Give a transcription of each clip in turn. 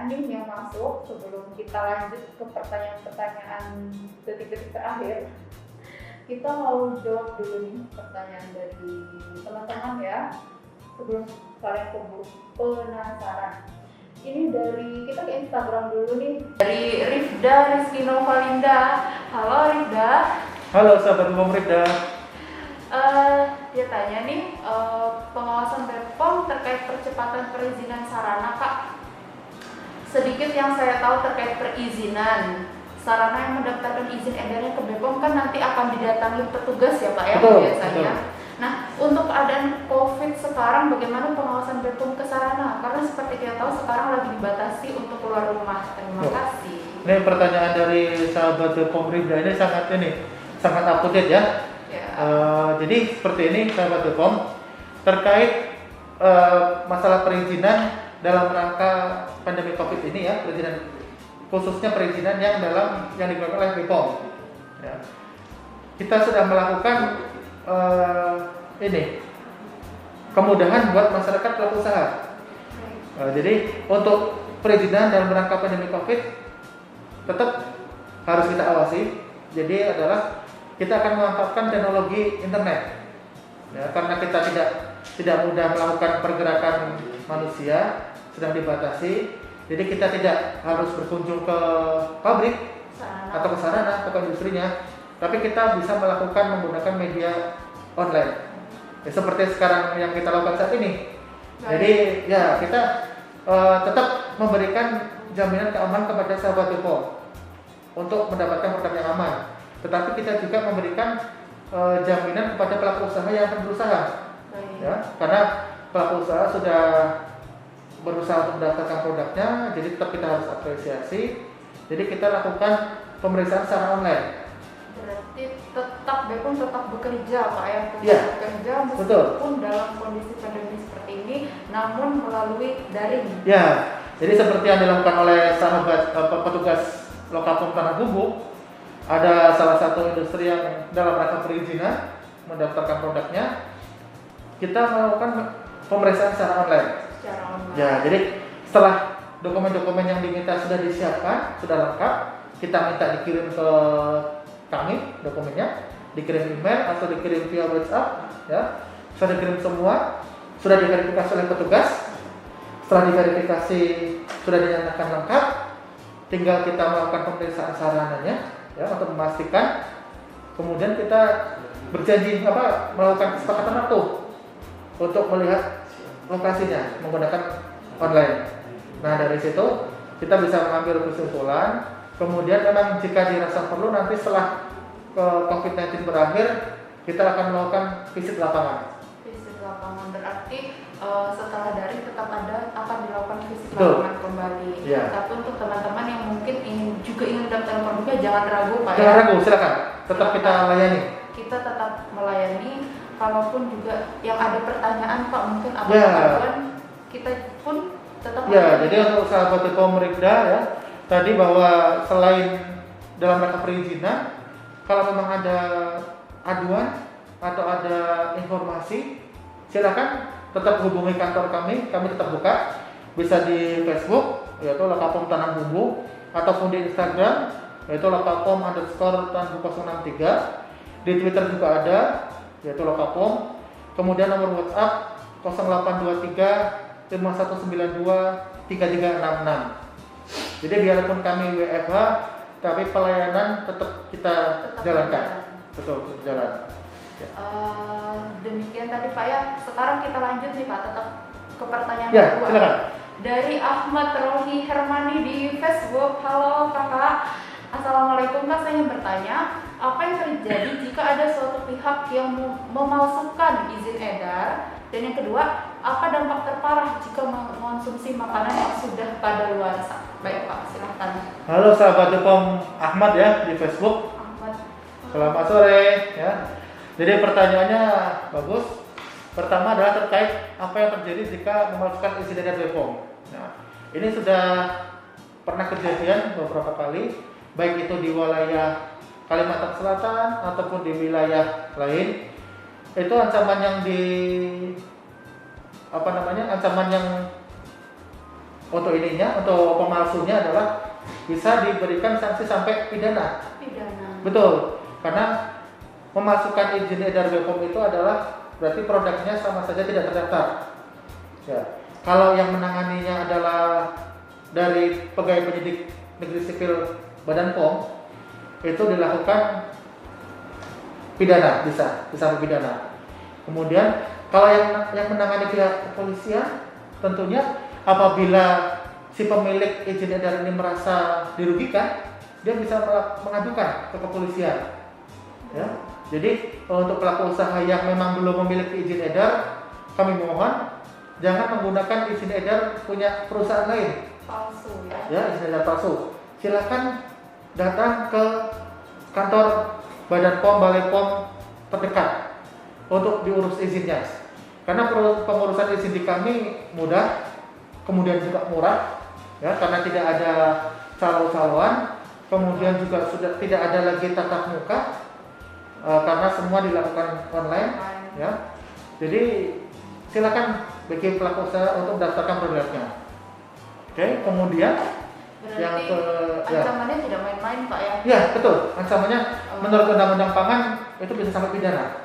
pertanyaan nih yang masuk sebelum kita lanjut ke pertanyaan-pertanyaan detik-detik terakhir. Kita mau jawab dulu nih pertanyaan dari teman-teman ya, sebelum kalian keburu penasaran. Ini dari kita ke Instagram dulu nih, dari Rifda Rizky Novalinda. Halo Rifda. Halo sahabat Bom Rifda. Dia tanya nih, pengawasan BPOM terkait percepatan perizinan sarana Kak. Sedikit yang saya tahu terkait perizinan sarana yang mendaftarkan izin edarnya ke BPOM kan nanti akan didatangi petugas ya Pak ya, betul, biasanya. Betul. Nah, untuk keadaan COVID sekarang bagaimana pengawasan BPOM ke sarana? Karena seperti kita tahu sekarang lagi dibatasi untuk keluar rumah. Terima kasih. Ini pertanyaan dari sahabat BPOM Rifda ini sangat up to date ya. Jadi seperti ini sahabat BPOM, terkait masalah perizinan dalam rangka pandemi COVID ini ya, perizinan khususnya perizinan yang dikeluarkan oleh BPOM. Ya. Kita sudah melakukan kemudahan buat masyarakat pelaku usaha. Jadi untuk perizinan dalam rangka pandemi COVID tetap harus kita awasi. Jadi adalah kita akan memanfaatkan teknologi internet. Ya, karena kita tidak mudah melakukan pergerakan manusia, sedang dibatasi. Jadi kita tidak harus berkunjung ke pabrik atau ke sarana atau ke industrinya, tapi kita bisa melakukan menggunakan media online. Ya, seperti sekarang yang kita lakukan saat ini. Jadi ya kita tetap memberikan jaminan keamanan kepada sahabat BPOM untuk mendapatkan produk yang aman. Tetapi kita juga memberikan jaminan kepada pelaku usaha yang akan berusaha. Ya, karena pelaku usaha sudah berusaha untuk mendaftarkan produknya, jadi tetap kita harus apresiasi. Jadi kita lakukan pemeriksaan secara online. Berarti tetap BPOM tetap bekerja Pak ya, bekerja meskipun betul. Dalam kondisi pandemi seperti ini, namun melalui daring. Ya, jadi seperti yang dilakukan oleh sahabat petugas Lokapom Tanah Bumbu, ada salah satu industri yang dalam rangka perizinan mendaftarkan produknya, kita melakukan pemeriksaan secara online. Ya, jadi setelah dokumen-dokumen yang diminta sudah disiapkan, sudah lengkap, kita minta dikirim ke kami dokumennya, dikirim email atau dikirim via WhatsApp, ya, sudah dikirim semua, sudah diverifikasi oleh petugas. Setelah diverifikasi sudah dinyatakan lengkap, tinggal kita melakukan pemeriksaan sarananya, ya, untuk memastikan. Kemudian kita berjanji melakukan kesepakatan waktu untuk melihat lokasinya menggunakan online. Nah, dari situ kita bisa mengambil kesimpulan. Kemudian memang jika dirasa perlu nanti setelah COVID-19 berakhir, kita akan melakukan visit lapangan. Visit lapangan berarti setelah daring tetap akan dilakukan visit lapangan kembali. Ya. Tapi untuk teman-teman yang mungkin ingin daftar produknya jangan ragu Pak. Jangan ragu, silakan. Tetap kita layani. Kita tetap melayani. Kalaupun juga yang ada pertanyaan Pak, mungkin abang kita pun tetap jadi untuk sahabat BPOM Rifda ya, tadi bahwa selain dalam rangka perizinan, kalau memang ada aduan atau ada informasi, silakan tetap hubungi kantor kami tetap buka, bisa di Facebook yaitu Lokapom Tanah Bumbu, ataupun di Instagram yaitu Lokapom_Tanbu063, di Twitter juga ada yaitu Lokapom. Kemudian nomor WhatsApp 0823 5192 3366. Jadi biarpun kami WFH, tapi pelayanan tetap kita jalankan. Betul, berjalan. Ya. Demikian tadi Pak ya. Sekarang kita lanjut nih Pak, tetap ke pertanyaan kedua. Silakan. Dari Ahmad Rohi Hermani di Facebook. Halo Kakak. Assalamualaikum Kak, saya ingin bertanya, apa yang terjadi jika ada suatu pihak yang memalsukan izin edar? Dan yang kedua, apa dampak terparah jika mengonsumsi makanan yang sudah kadaluarsa? Baik Pak, silahkan. Halo sahabat BPOM Ahmad ya di Facebook. Ahmad. Selamat sore ya. Jadi pertanyaannya bagus. Pertama adalah terkait apa yang terjadi jika memalsukan izin edar BPOM. Nah, ini sudah pernah kejadian beberapa kali, baik itu di wilayah Kalimantan Selatan ataupun di wilayah lain. Itu ancaman yang untuk ininya, untuk pemalsunya adalah bisa diberikan sanksi sampai pidana. Betul, karena memasukkan izin edar BPOM itu adalah berarti produknya sama saja tidak terdaftar. Ya. Kalau yang menanganinya adalah dari pegawai penyidik negeri sipil Badan POM, itu dilakukan pidana, bisa pidana. Kemudian kalau yang menangani pihak kepolisian, tentunya apabila si pemilik izin edar ini merasa dirugikan, dia bisa mengadukan ke kepolisian. Ya. Jadi untuk pelaku usaha yang memang belum memiliki izin edar, kami mohon jangan menggunakan izin edar punya perusahaan lain. Palsu ya. Ya, izin edar palsu. Silakan datang ke kantor Badan POM, Balai POM terdekat untuk diurus izinnya. Karena pengurusan izin di kami mudah, kemudian juga murah, ya, karena tidak ada calo-caloan, kemudian juga sudah tidak ada lagi tatap muka, karena semua dilakukan online, ya. Jadi silakan bagi pelaku usaha untuk daftarkan produknya. Oke, kemudian berarti yang ancamannya tidak main-main Pak ya? Ya betul, ancamannya menurut Undang-Undang Pangan itu bisa sampai pidana.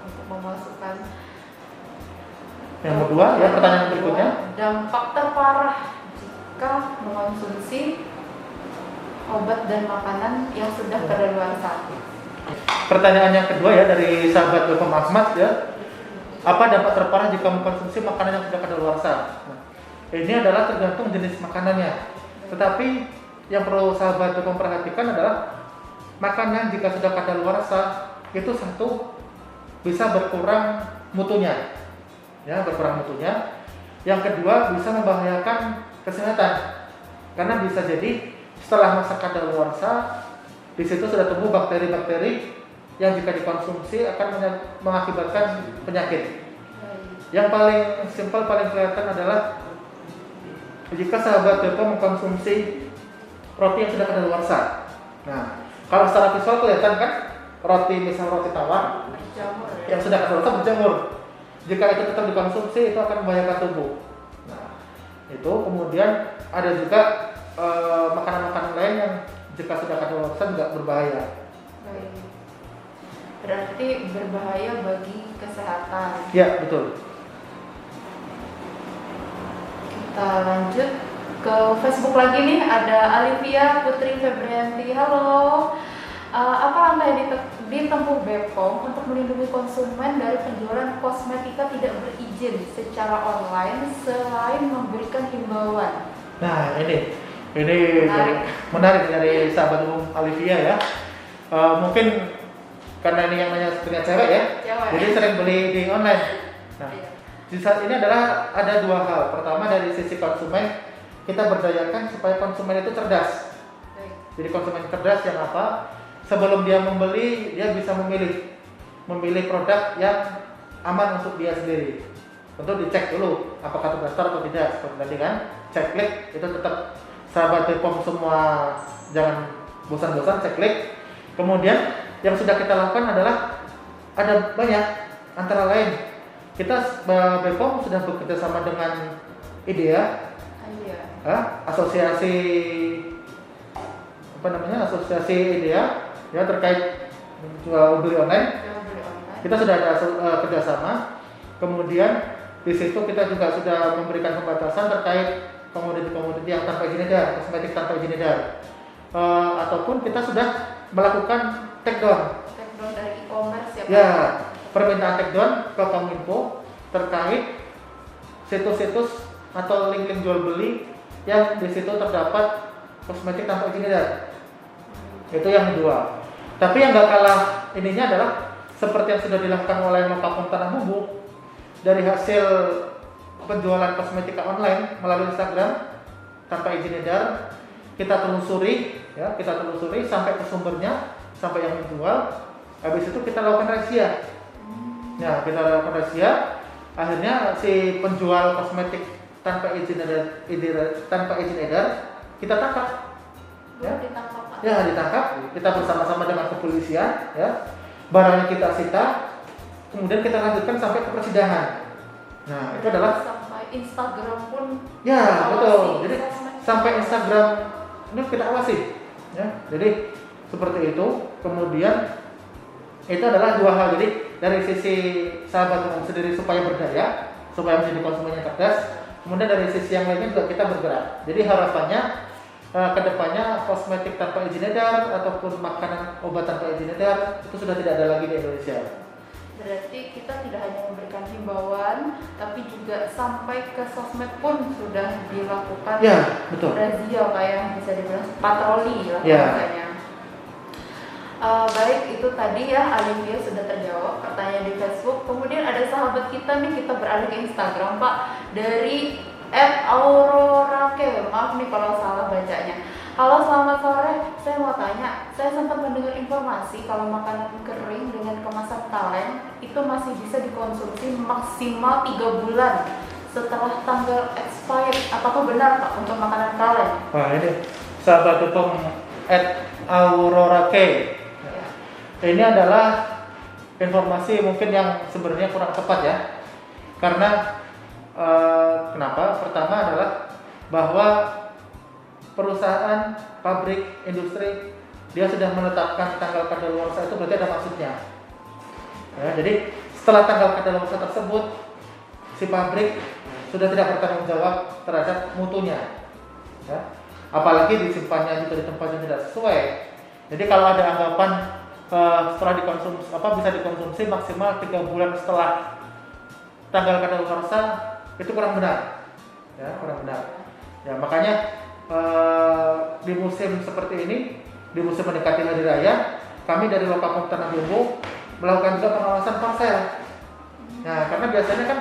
Untuk memasukkan. Yang kedua, ya pertanyaan berikutnya. Dampak terparah jika mengonsumsi obat dan makanan yang sudah kadaluarsa. Pertanyaan yang kedua ya dari sahabat Bapak Ahmad ya. Apa dampak terparah jika mengkonsumsi makanan yang sudah kadaluarsa? Nah, ini adalah tergantung jenis makanannya. Tetapi yang perlu sahabat memperhatikan adalah makanan jika sudah kadaluarsa itu satu bisa berkurang mutunya, ya berkurang mutunya. Yang kedua bisa membahayakan kesehatan karena bisa jadi setelah masa kadaluarsa di situ sudah tumbuh bakteri-bakteri yang jika dikonsumsi akan mengakibatkan penyakit. Yang paling simpel, paling kelihatan adalah jika sahabat BPOM mengkonsumsi roti yang sudah kadaluarsa. Nah, kalau secara visual kelihatan kan roti, misal roti tawar yang sudah kadaluarsa berjamur. Jika itu tetap dikonsumsi itu akan membahayakan tubuh. Nah, itu kemudian ada juga makanan-makanan lain yang jika sudah kadaluarsa juga berbahaya. Berarti berbahaya bagi kesehatan. Ya, betul. Kita lanjut ke Facebook lagi nih, ada Alivia Putri Febrianti. Halo, apa langkah yang ditempuh BPOM untuk melindungi konsumen dari penjualan kosmetika tidak berizin secara online selain memberikan himbauan? Nah, ini menarik dari sahabat umum Alivia ya. Mungkin karena ini yang nanya sebenarnya cewek ya, jadi sering beli di online. Nah, di saat ini adalah ada dua hal. Pertama dari sisi konsumen, kita berdayakan supaya konsumen itu cerdas. Jadi konsumen cerdas yang apa? Sebelum dia membeli, dia bisa memilih produk yang aman untuk dia sendiri. Tentu dicek dulu apakah terdaftar atau tidak. Seperti tadi kan, cek klik itu tetap sahabat BPOM semua, jangan bosan-bosan cek klik. Kemudian yang sudah kita lakukan adalah ada banyak, antara lain kita BPOM sudah bekerja sama dengan IDEA, asosiasi asosiasi IDEA ya terkait jual beli online. Kita sudah ada kerjasama. Kemudian di situ kita juga sudah memberikan pembatasan terkait komoditi-komoditi yang tanpa izin edar, kosmetik tanpa izin edar, ataupun kita sudah melakukan take down dari e-commerce ya, permintaan take down ke Kominfo terkait situs-situs atau link-link jual beli yang di situ terdapat kosmetik tanpa izin edar. Itu yang kedua. Tapi yang gak kalah ininya adalah seperti yang sudah dilakukan oleh Lokapom Tanah Bumbu. Dari hasil penjualan kosmetika online melalui Instagram tanpa izin edar, kita telusuri sampai ke sumbernya, sampai yang menjual. Habis itu kita lakukan razia. Nah, kita lakukan razia. Akhirnya si penjual kosmetik tanpa izin edar kita tangkap. Ditangkap. Kita bersama-sama dengan kepolisian, ya. Barangnya kita sita, kemudian kita lanjutkan sampai ke persidangan. Nah, itu adalah sampai Instagram pun Ya, kita betul. awasi, Jadi sosmed sampai kita Instagram ini kita awasi, ya. Jadi seperti itu. Kemudian itu adalah dua hal. Jadi dari sisi sahabat umum sendiri supaya berdaya, supaya menjadi konsumen yang cerdas. Kemudian dari sisi yang lainnya juga kita bergerak. Jadi harapannya kedepannya kosmetik tanpa izin edar ataupun makanan obat tanpa izin edar itu sudah tidak ada lagi di Indonesia. Berarti kita tidak hanya memberikan himbauan, tapi juga sampai ke sosmed pun sudah dilakukan Ya, betul. razia kayak bisa dibilang patroli lah Ya. katanya. Baik, itu tadi ya Alivia sudah terjawab pertanyaan di Facebook. Kemudian ada sahabat kita nih, kita beralih ke Instagram Pak, dari @aurorake. Maaf nih kalau salah bacanya. Halo, selamat sore. Saya mau tanya, saya sempat mendengar informasi kalau makanan kering dengan kemasan kaleng itu masih bisa dikonsumsi maksimal 3 bulan setelah tanggal expired. Apakah benar Pak untuk makanan kaleng? Wah, ini sahabat tutung @aurorake. Ini adalah informasi mungkin yang sebenarnya kurang tepat ya. Karena kenapa? Pertama adalah bahwa perusahaan, pabrik, industri dia sudah menetapkan tanggal kadaluarsa itu berarti ada maksudnya. Ya, jadi setelah tanggal kadaluarsa tersebut, si pabrik sudah tidak bertanggung jawab terhadap mutunya. Ya. Apalagi disimpannya juga di tempat yang tidak sesuai. Jadi kalau ada anggapan setelah dikonsumsi bisa dikonsumsi maksimal 3 bulan setelah tanggal kadaluarsa, itu kurang benar. Ya, kurang benar. Ya, makanya di musim seperti ini, di musim mendekati hari raya, kami dari Lokapom Tanah Bumbu melakukan juga pengawasan parsel. Nah, karena biasanya kan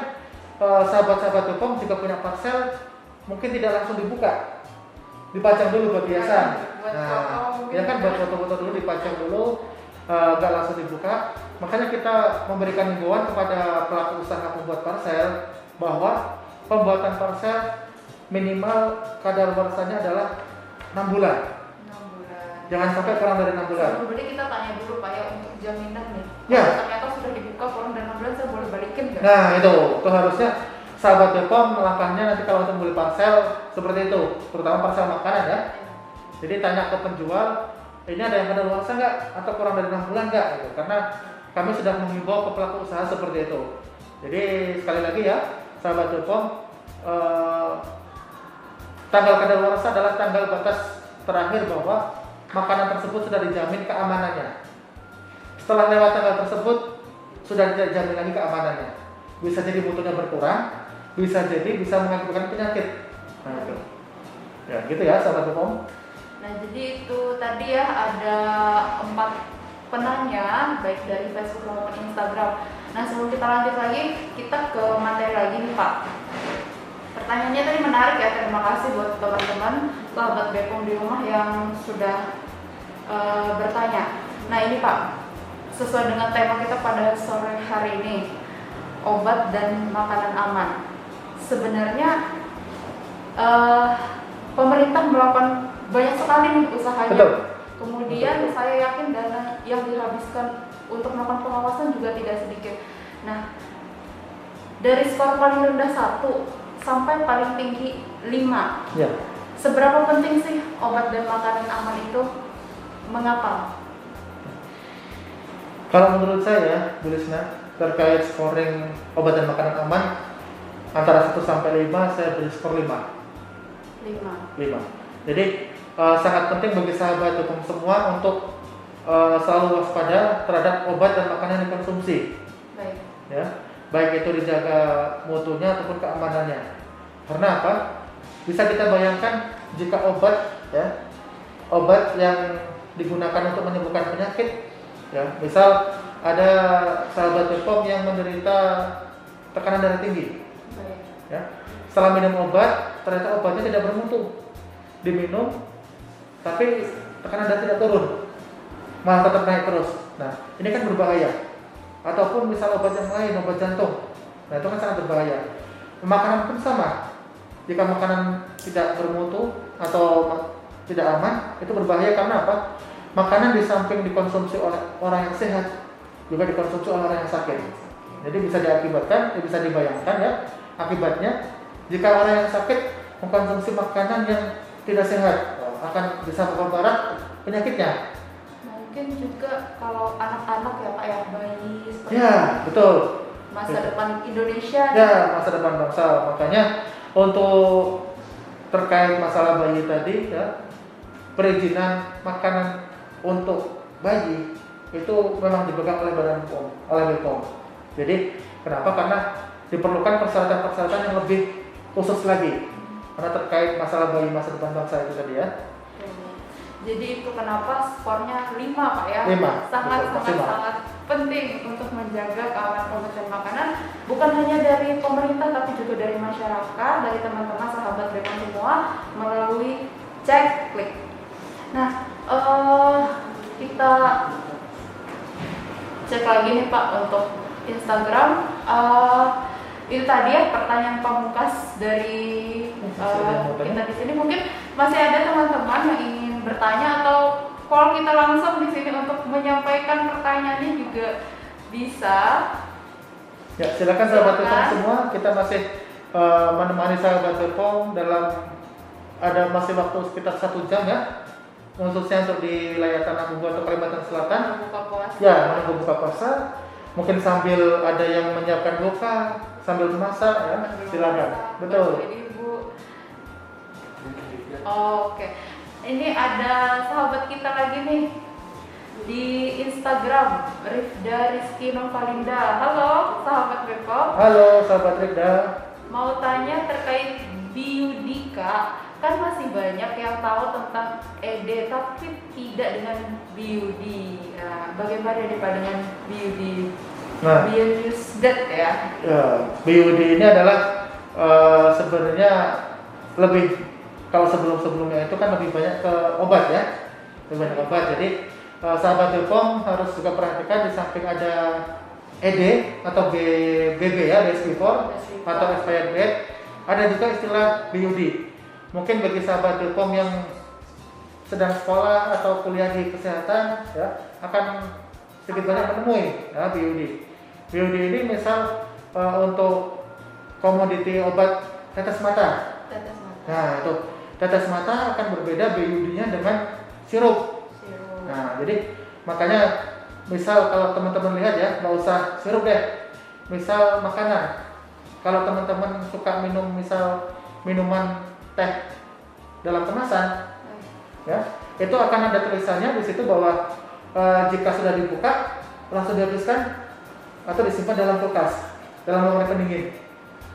sahabat-sahabat Bepom juga punya parsel mungkin tidak langsung dibuka, dipajang dulu buat hiasan. Nah, ya kan buat foto-foto dulu dipajang dulu, nggak langsung dibuka. Makanya kita memberikan himbauan kepada pelaku usaha pembuat parsel bahwa pembuatan parsel minimal kadaluarsanya adalah 6 bulan. 6 bulan. Jangan sampai kurang dari 6 bulan. Sebelumnya kita tanya dulu Pak ya untuk jaminan nih. Ya. Kalau ternyata sudah dibuka kurang dari 6 bulan, saya boleh balikin nggak? Nah, itu harusnya sahabat Bepom melangkahnya nanti kalau untuk beli parsel seperti itu, terutama parsel makanan ya. Jadi tanya ke penjual, ini ada yang kadaluarsa nggak atau kurang dari 6 bulan nggak? Gitu. Karena kami sudah menghimbau ke pelaku usaha seperti itu. Jadi sekali lagi ya, sahabat Bepom, tanggal kadaluarsa adalah tanggal batas terakhir bahwa makanan tersebut sudah dijamin keamanannya. Setelah lewat tanggal tersebut sudah tidak dijamin lagi keamanannya. Bisa jadi mutunya berkurang, bisa jadi bisa mengakibatkan penyakit. Nah, itu. Ya, gitu ya sahabat Bepom. Nah, jadi itu tadi ya ada 4 penanya baik dari Facebook maupun Instagram. Nah, sebelum kita lanjut lagi, kita ke materi lagi nih Pak. Pertanyaannya tadi menarik ya, terima kasih buat teman-teman sahabat Bepom di rumah yang sudah bertanya. Nah ini Pak, sesuai dengan tema kita pada sore hari ini, obat dan makanan aman. Sebenarnya pemerintah melakukan banyak sekali nih usahanya. Betul. Kemudian Betul. saya yakin dana yang dihabiskan untuk melakukan pengawasan juga tidak sedikit. Nah, dari skor paling rendah 1 sampai paling tinggi 5. Ya. Seberapa penting sih obat dan makanan aman itu? Mengapa? Kalau menurut saya, Bu Lisna, terkait scoring obat dan makanan aman antara 1 sampai 5, saya beri skor 5. 5. Jadi sangat penting bagi sahabat Bepom semua untuk selalu waspada terhadap obat dan makanan yang dikonsumsi. Baik. Ya, baik itu dijaga mutunya ataupun keamanannya. Karena apa? Bisa kita bayangkan jika obat yang digunakan untuk menyembuhkan penyakit, ya, misal ada sahabat Bepom yang menderita tekanan darah tinggi, Baik. ya, setelah minum obat ternyata obatnya tidak bermutu, diminum tapi tekanan darah tidak turun, malah tetap naik terus. Nah, ini kan berbahaya. Ataupun misal obat yang lain, obat jantung, nah itu kan sangat berbahaya. Makanan pun sama. Jika makanan tidak bermutu atau tidak aman, itu berbahaya karena apa? Makanan di samping dikonsumsi oleh orang yang sehat, juga dikonsumsi oleh orang yang sakit. Jadi bisa diakibatkan, bisa dibayangkan ya, akibatnya Jika orang yang sakit mengkonsumsi makanan yang tidak sehat, akan bisa memperparah penyakitnya. Mungkin juga kalau anak-anak ya Pak ya, bayi seperti Ya, betul. masa depan Indonesia. Ya, masa depan bangsa. Makanya untuk terkait masalah bayi tadi ya, perizinan makanan untuk bayi itu memang dipegang oleh Badan POM, oleh BPOM. Jadi kenapa? Karena diperlukan persyaratan-persyaratan yang lebih khusus lagi. Karena terkait masalah bayi masa depan bangsa itu tadi ya. Jadi itu kenapa skornya 5 Pak ya? 5. Sangat penting untuk menjaga keamanan konsumsi makanan, bukan hanya dari pemerintah tapi juga dari masyarakat, dari teman-teman sahabat BPOM semua melalui cek klik. Nah, kita cek lagi nih Pak untuk Instagram. Itu tadi ya pertanyaan pamungkas dari kita di sini. Mungkin masih ada teman-teman yang ingin bertanya, atau kalau kita langsung di sini untuk menyampaikan pertanyaannya juga bisa. Ya, silakan sahabat BPOM semua. Kita masih menemani sahabat BPOM dalam masih waktu sekitar 1 jam ya, khususnya untuk di wilayah Tanah Bumbu atau Kalimantan Selatan. Buka puasa. Ya, menunggu buka puasa. Mungkin sambil ada yang menyiapkan buka, sambil memasak ya, silakan. Betul. Oke. Ini ada sahabat kita lagi nih di Instagram, Rifda Rizky Novalinda. Halo sahabat BPOM. Halo sahabat Rifda. Mau tanya terkait BUD Kak. Kan masih banyak yang tahu tentang ED tapi tidak dengan BUD. Nah, bagaimana nih Pak dengan BUD? Nah, Beyond Use That ya. BUD ini adalah sebenarnya lebih, kalau sebelumnya itu kan lebih banyak ke obat ya, lebih banyak obat. Jadi sahabat BPOM harus juga perhatikan, di samping ada ED atau BB ya, base before atau expired date, ada juga istilah BUD. Mungkin bagi sahabat BPOM yang sedang sekolah atau kuliah di kesehatan ya, akan sedikit banyak menemui ya, BUD. BUD ini misal untuk komoditi obat tetes mata. Nah, itu tetes mata akan berbeda BUD-nya dengan sirup. Nah, jadi makanya misal kalau teman-teman lihat ya, nggak usah sirup deh. Misal makanan, kalau teman-teman suka minum misal minuman teh dalam kemasan, ya, itu akan ada tulisannya di situ bahwa jika sudah dibuka langsung dihabiskan atau disimpan dalam kulkas, dalam lemari pendingin.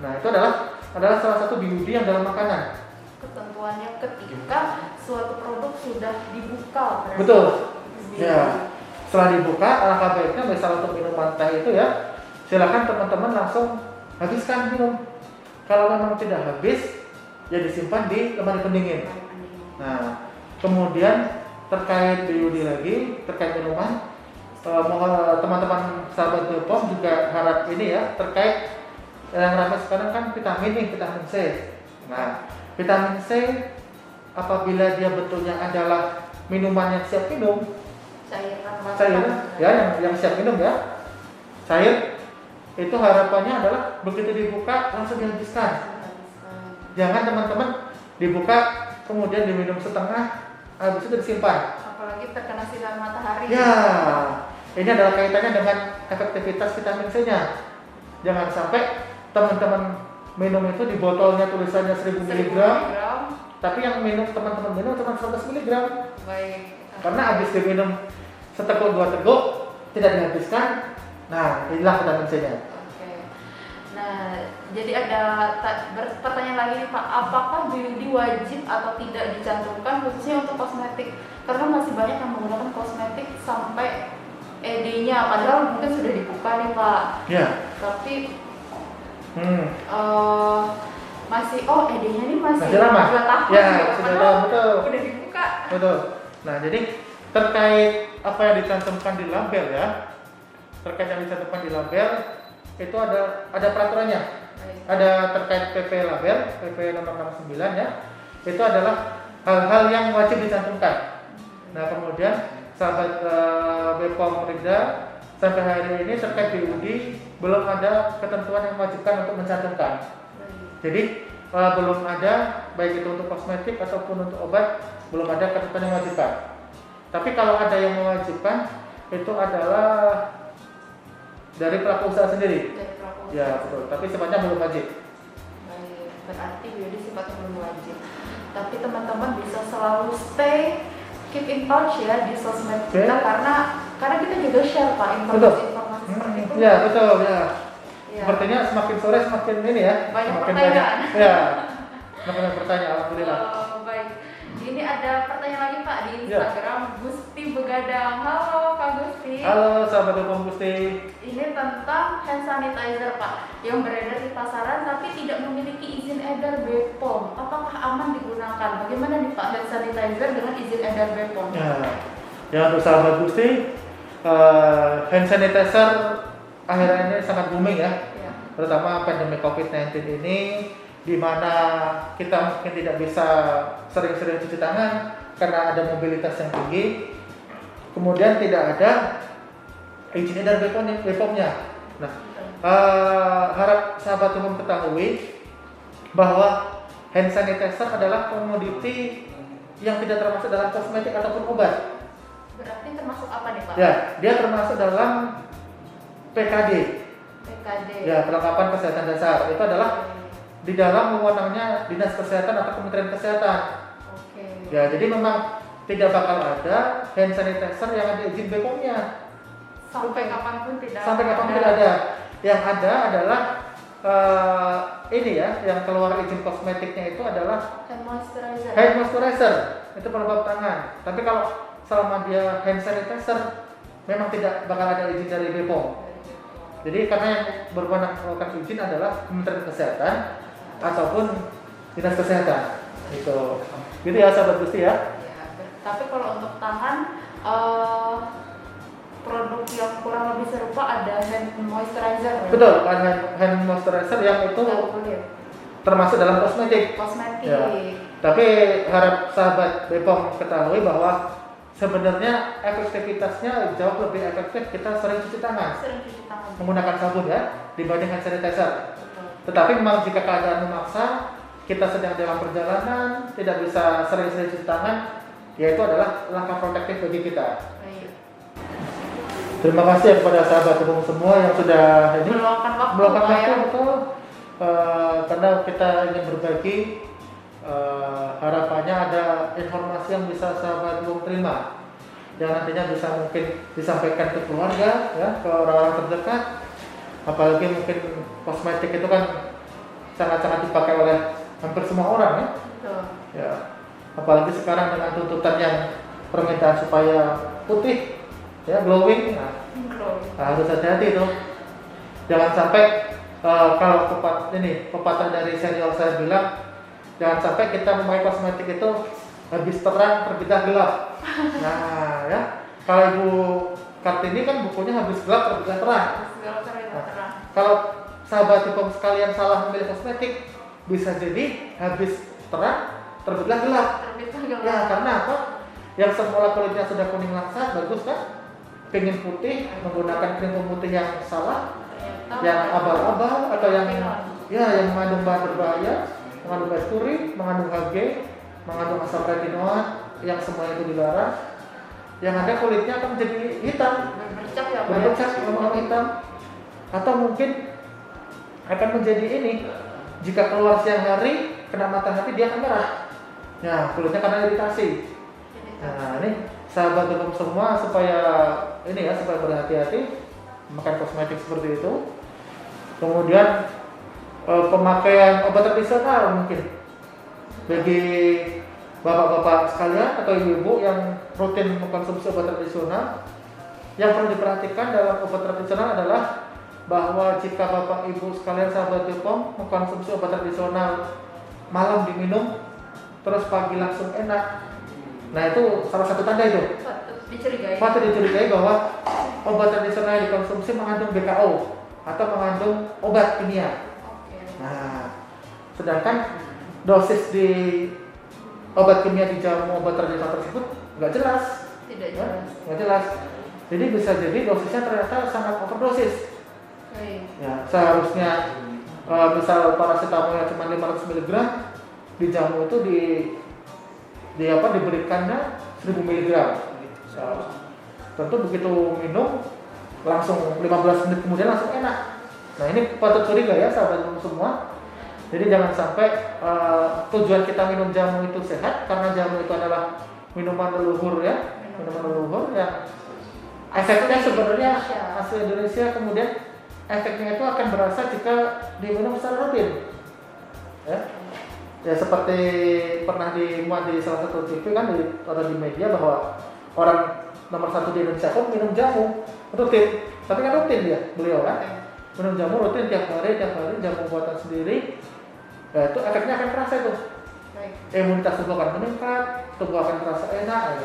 Nah, itu adalah salah satu BUD yang dalam makanan. Ketentuannya ketika suatu produk sudah dibuka. Betul. Ya. Setelah dibuka, alangkah baiknya misal untuk minuman teh itu ya, silakan teman-teman langsung habiskan minum. Kalau memang tidak habis, ya disimpan di lemari pendingin. Nah, kemudian terkait BUD lagi, terkait minuman, teman-teman sahabat BPOM juga harap ini ya, terkait yang ramai sekarang kan vitamin C. Nah, vitamin C apabila dia bentuknya adalah minuman yang siap minum, cair ya, yang siap minum ya, cair, itu harapannya adalah begitu dibuka langsung dihabiskan. Jangan teman-teman dibuka kemudian diminum setengah, habis itu disimpan. Apalagi terkena sinar matahari. Ya, ini adalah kaitannya dengan efektivitas vitamin C-nya. Jangan sampai teman-teman minum itu di botolnya tulisannya 1000 mg, tapi yang teman-teman minum cuma 100 mg. Baik. Karena habis diminum seteguk 2 teguk tidak dihabiskan. Nah, inilah vitamin C-nya. Oke. Nah, jadi ada pertanyaan lagi nih Pak, apakah BUD wajib atau tidak dicantumkan khususnya untuk kosmetik? Karena masih banyak yang menggunakan kosmetik sampai ED-nya, padahal mungkin sudah dibuka nih Pak. Ya. Tapi masih ED-nya ini masih lama. 2 tahun. Ya, sudah tahu, betul. Udah dibuka. Betul. Nah, jadi terkait apa yang dicantumkan di label ya, terkait yang dicantumkan di label itu ada peraturannya. Ada terkait PP label, PP nomor 69 ya. Itu adalah hal-hal yang wajib dicantumkan. Nah, kemudian sahabat BPOM Rifda sampai hari ini terkait BUD belum ada ketentuan yang mewajibkan untuk mencantumkan. Jadi belum ada, baik itu untuk kosmetik ataupun untuk obat, belum ada ketentuan yang mewajibkan. Tapi kalau ada yang mewajibkan, itu adalah dari pelaku usaha sendiri. Dari pelaku usaha. Ya betul. Tapi sifatnya belum wajib. Baik, berarti BOD sifatnya belum wajib. Tapi teman-teman bisa selalu keep in touch ya di sosmed kita, karena kita juga share Pak informasi-informasi seperti itu. Ya betul ya. Ya. Sepertinya semakin sore semakin ini ya. Banyak semakin pertanyaan. banyak. Ya. Semakin banyak pertanyaan. Alhamdulillah. Baik. Ini ada pertanyaan lagi Pak di Ya. Instagram, Gusti Begadang. Halo Kak Gusti. Halo sahabat Hukum Gusti. Ini tentang hand sanitizer Pak yang beredar di pasaran tapi tidak memiliki izin edar BPOM. Apakah aman digunakan? Bagaimana nih Pak hand sanitizer dengan izin edar BPOM? Ya untuk sahabat Gusti, hand sanitizer akhirnya ini sangat booming ya. Ya. Terutama pandemi COVID-19 ini, di mana kita mungkin tidak bisa sering-sering cuci tangan karena ada mobilitas yang tinggi, kemudian tidak ada izin edar BPOM-nya. Nah, harap sahabat umum ketahui bahwa hand sanitizer adalah komoditi yang tidak termasuk dalam kosmetik ataupun obat. Berarti termasuk apa nih Pak? Ya, dia termasuk dalam PKD. PKD. Ya, perlengkapan kesehatan dasar. Itu adalah di dalam wewenangnya Dinas Kesehatan atau Kementerian Kesehatan. Oke. Ya, jadi memang tidak bakal ada hand sanitizer yang ada izin BPOM-nya. Sampai kapanpun tidak. Sampai kapan tidak ada. Yang ada adalah ini ya, yang keluar izin kosmetiknya itu adalah hand moisturizer. hand moisturizer. Itu pelembab tangan. Tapi kalau selama dia hand sanitizer memang tidak bakal ada izin dari BPOM. Jadi karena yang berwenang melakukan izin adalah Kementerian Kesehatan ataupun Dinas Kesehatan. Gitu ya sahabat Gusti ya. Tapi kalau untuk tangan, produk yang kurang lebih serupa ada hand moisturizer. Betul, hand moisturizer yang itu termasuk dalam kosmetik. Kosmetik. Ya. Tapi harap sahabat BPOM ketahui bahwa sebenarnya efektivitasnya jauh lebih efektif kita sering cuci tangan. Sering cuci tangan. Menggunakan sabun ya dibanding hand sanitizer. Betul. Tetapi memang jika keadaan memaksa, kita sedang dalam perjalanan, tidak bisa sering-sering cuci tangan, yaitu adalah langkah protektif bagi kita. Baik. Terima kasih kepada sahabat umum semua yang sudah ini Meluangkan waktu, betul. Karena kita ingin berbagi, harapannya ada informasi yang bisa sahabat umum terima, yang nantinya bisa mungkin disampaikan ke keluarga, ya, ke orang-orang terdekat. Apalagi mungkin kosmetik itu kan sangat-sangat dipakai oleh hampir semua orang ya. Betul. Ya. Apalagi sekarang dengan tuntutan yang permintaan supaya putih, ya, glowing. Nah, harus hati-hati itu. Jangan sampai kalau pepatah dari senior saya bilang, jangan sampai kita memakai kosmetik itu habis terang terbitlah gelap. Nah, ya. Kalau Ibu Kartini kan bukunya habis gelap terbitlah terang. Nah, kalau sahabat hukum sekalian salah memilih kosmetik, bisa jadi habis terang terbitlah gelap. Ya, karena apa? Yang semula kulitnya sudah kuning langsat, bagus kan? Pengen putih, menggunakan krim pemutih yang salah, yang abal-abal atau yang mengandung bahan berbahaya, mengandung merkuri, mengandung Hg, mengandung asam retinoat, yang semua itu dilarang. Yang ada kulitnya akan menjadi hitam, berbercak, hitam, atau mungkin akan menjadi ini. Jika keluar siang hari, kena matahari dia akan merah. Nah, kulitnya karena iritasi. Nah, ini sahabat hukum semua supaya berhati-hati memakai kosmetik seperti itu. Kemudian pemakaian obat tradisional mungkin bagi bapak-bapak sekalian atau ibu-ibu yang rutin mengkonsumsi obat tradisional, yang perlu diperhatikan dalam obat tradisional adalah bahwa jika bapak ibu sekalian sahabat hukum mengkonsumsi obat tradisional malam diminum terus pagi langsung enak, nah itu salah satu tanda itu patut dicurigai bahwa obat tradisional yang dikonsumsi mengandung BKO atau mengandung obat kimia. Nah, sedangkan dosis di obat kimia di jamu obat tradisional tersebut nggak jelas. Tidak jelas. Nggak jelas. Jadi bisa jadi dosisnya ternyata sangat overdosis. Ya, seharusnya misal paracetamolnya cuma 500 mg, di jamu itu diberikannya 1000 mg. Tentu begitu minum langsung 15 menit kemudian langsung enak. Nah ini patut curiga ya sahabat semua. Jadi jangan sampai tujuan kita minum jamu itu sehat, karena jamu itu adalah minuman leluhur ya, minuman leluhur yang efeknya sebenarnya asli Indonesia, kemudian efeknya itu akan berasa jika diminum secara rutin. Ya seperti pernah dimuat di salah satu TV kan atau di media bahwa orang nomor 1 di Indonesia pun minum jamu rutin, tapi kan rutin dia beliau kan minum jamu rutin tiap hari jamu buatan sendiri. Nah itu efeknya akan terasa itu. Imunitas tubuh akan meningkat, tubuh akan terasa enak ya.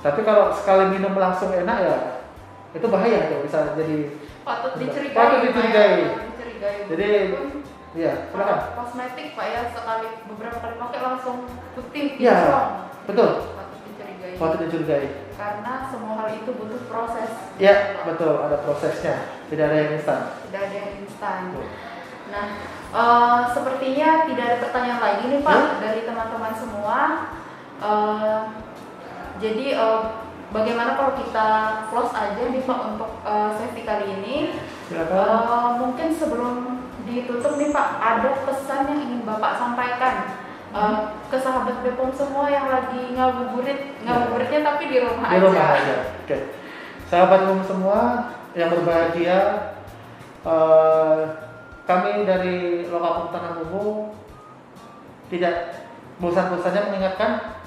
Tapi kalau sekali minum langsung enak ya itu bahaya tuh, bisa jadi patut dicurigai. Jadi ya silakan. Kosmetik Pak ya, beberapa kali pakai langsung putih ya, betul. Patut dicurigai. Karena semua hal itu butuh proses. Ya, betul, ada prosesnya. Tidak ada yang instan. Nah, sepertinya tidak ada pertanyaan lagi nih Pak dari teman-teman semua. Jadi bagaimana kalau kita close aja nih Pak untuk sesi kali ini? Mungkin sebelum ditutup nih Pak, ada pesan yang ingin Bapak sampaikan ke sahabat BPOM semua yang lagi ngabuburitnya tapi di rumah aja. Oke. Sahabat BPOM semua yang berbahagia, kami dari Lokapom Tanah Bumbu tidak bosan-bosannya mengingatkan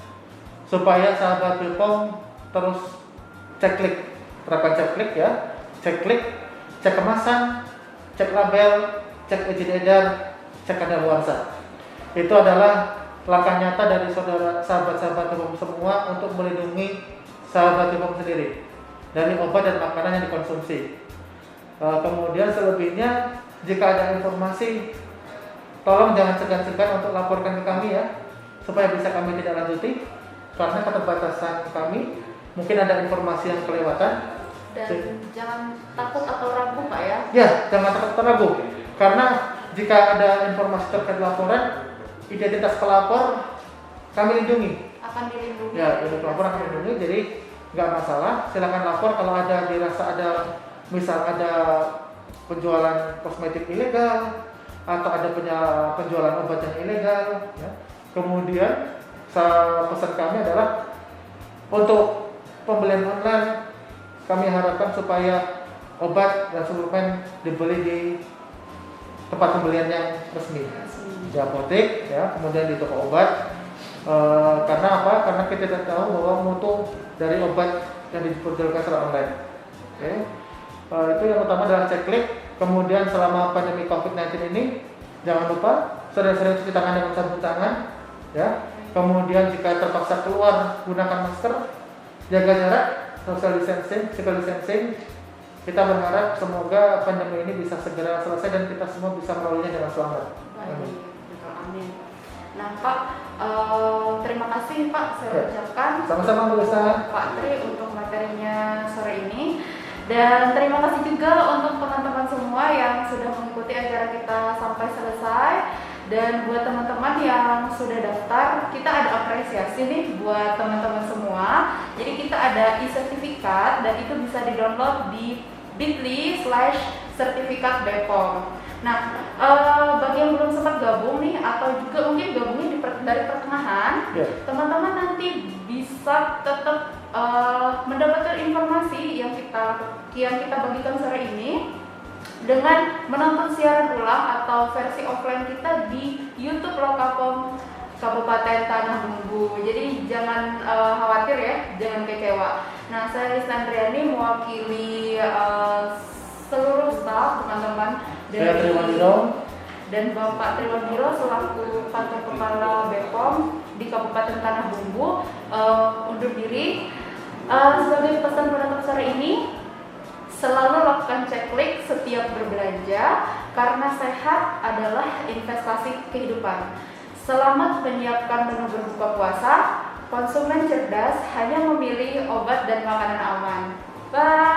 supaya sahabat BPOM terus terapkan cek klik, cek kemasan, cek label, cek izin edar, cek kadaluarsa. Itu adalah langkah nyata dari sahabat-sahabat BPOM semua untuk melindungi sahabat BPOM sendiri dari obat dan makanan yang dikonsumsi. Kemudian selebihnya, jika ada informasi, tolong jangan segan-segan untuk laporkan ke kami ya, supaya bisa kami tidak lanjuti, karena keterbatasan kami, mungkin ada informasi yang kelewatan. Dan jangan takut atau ragu Pak ya? Ya, jangan takut atau ragu, karena jika ada informasi terkait laporan, identitas pelapor kami lindungi. Akan dilindungi. Ya, identitas pelapor akan dilindungi, jadi nggak masalah. Silakan lapor kalau dirasa ada, misal ada penjualan kosmetik ilegal atau ada penjualan obat yang ilegal. Ya. Kemudian pesan kami adalah untuk pembelian online, kami harapkan supaya obat dan suplemen dibeli di tempat pembelian yang resmi, di apotek, ya, kemudian di toko obat. Karena apa? Karena kita tidak tahu bahwa mutu dari obat yang diperjualkan secara online. Okay. Itu yang utama adalah cek klik. Kemudian selama pandemi COVID-19 ini, jangan lupa sering-sering cuci tangan dengan sabun tangan, ya. Kemudian jika terpaksa keluar, gunakan masker, jaga jarak, social distancing, physical distancing. Kita berharap semoga pandemi ini bisa segera selesai dan kita semua bisa melaluinya dengan selamat. Amin. Nah Pak, terima kasih Pak saya ucapkan. Sama-sama Bu Ustaz. Pak Tri untuk materinya sore ini. Dan terima kasih juga untuk teman-teman semua yang sudah mengikuti acara kita sampai selesai. Dan buat teman-teman yang sudah daftar, kita ada apresiasi nih buat teman-teman semua. Jadi kita ada e-sertifikat dan itu bisa di-download di bit.ly/sertifikat BPOM. Nah, bagi yang belum sempat gabung nih atau juga mungkin gabungnya dari pertengahan, teman-teman nanti bisa tetap mendapatkan informasi yang kita bagikan sore ini dengan menonton siaran ulang atau versi offline kita di YouTube Lokapom Kabupaten Tanah Bumbu. Jadi jangan khawatir ya, jangan kecewa. Nah, saya Rizna Andriani mewakili seluruh staf teman-teman dari dan Bapak Triwandiro selaku kantor kepala BPOM di Kabupaten Tanah Bumbu undur diri. Sebagai pesan penutup sore ini, selalu lakukan cek klik setiap berbelanja karena sehat adalah investasi kehidupan. Selamat menyiapkan menu berbuka puasa. Konsumen cerdas hanya memilih obat dan makanan aman. Bye.